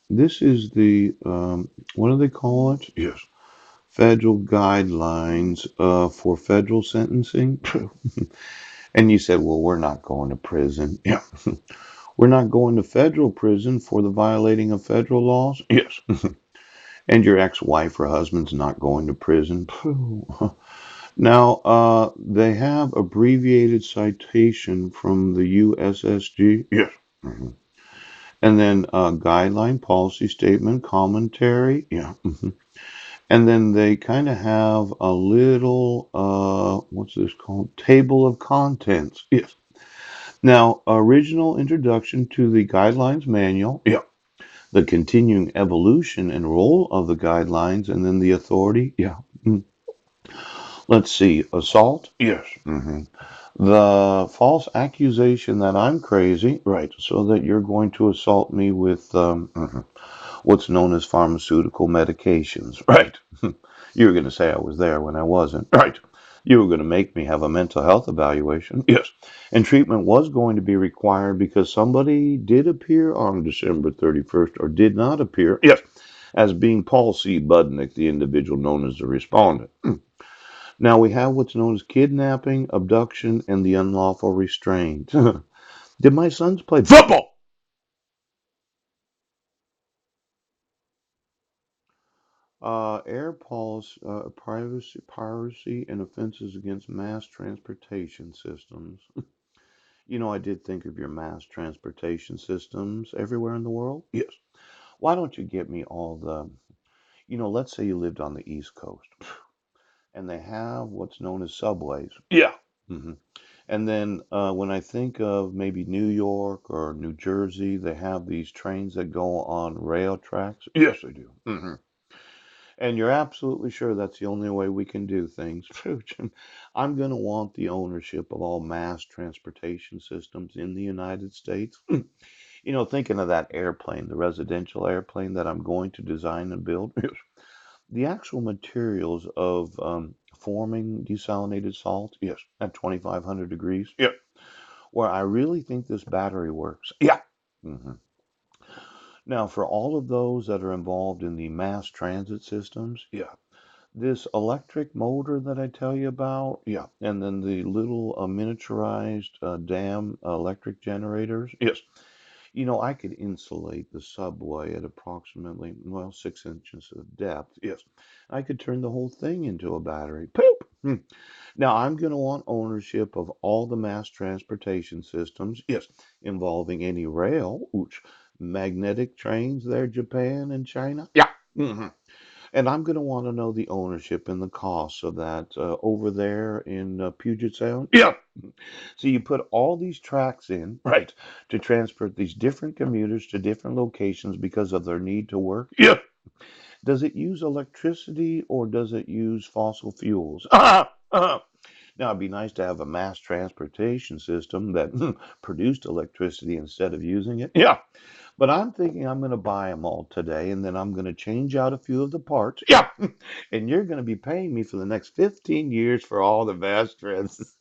This is the what do they call it? Yes, federal guidelines for federal sentencing. And you said, well, we're not going to prison. Yeah, we're not going to federal prison for the violating of federal laws. Yes, and your ex-wife or husband's not going to prison. Now, they have abbreviated citation from the USSG. Yes. Mhm. And then guideline, policy statement, commentary. Yeah. Mhm. And then they kind of have a little, what's this called? Table of contents. Yes. Now, original introduction to the guidelines manual. Yeah. The continuing evolution and role of the guidelines, and then the authority. Yeah. Mm. Let's see. Assault. Yes. Hmm. The false accusation that I'm crazy. Right. So that you're going to assault me with what's known as pharmaceutical medications. Right. You were going to say I was there when I wasn't. Right. You were going to make me have a mental health evaluation. Yes. And treatment was going to be required because somebody did appear on December 31st or did not appear. Yes. As being Paul C. Budnick, the individual known as the respondent. Now we have what's known as kidnapping, abduction, and the unlawful restraint. Did my sons play football? Air policy, piracy, and offenses against mass transportation systems. I did think of your mass transportation systems everywhere in the world. Yes. Why don't you get me all let's say you lived on the East Coast and they have what's known as subways. Yeah. Hmm. And then when I think of maybe New York or New Jersey, they have these trains that go on rail tracks. Yes, they do. Hmm. And you're absolutely sure that's the only way we can do things. I'm going to want the ownership of all mass transportation systems in the United States. Thinking of that airplane, the residential airplane that I'm going to design and build, the actual materials of forming desalinated salt, yes, at 2,500 degrees, yeah, where I really think this battery works. Yeah. Hmm. Now, for all of those that are involved in the mass transit systems, yeah, this electric motor that I tell you about, yeah, and then the little miniaturized dam electric generators, yes. I could insulate the subway at approximately, well, 6 inches of depth. Yes. I could turn the whole thing into a battery. Poop! Now, I'm going to want ownership of all the mass transportation systems. Yes. Involving any rail, which magnetic trains there, Japan and China. Yeah. Hmm. And I'm going to want to know the ownership and the cost of that over there in Puget Sound. Yeah. So you put all these tracks in, right, to transfer these different commuters to different locations because of their need to work. Yeah. Does it use electricity or does it use fossil fuels? Now, it'd be nice to have a mass transportation system that produced electricity instead of using it. Yeah. But I'm thinking I'm going to buy them all today and then I'm going to change out a few of the parts. Yeah. And you're going to be paying me for the next 15 years for all the mass trans.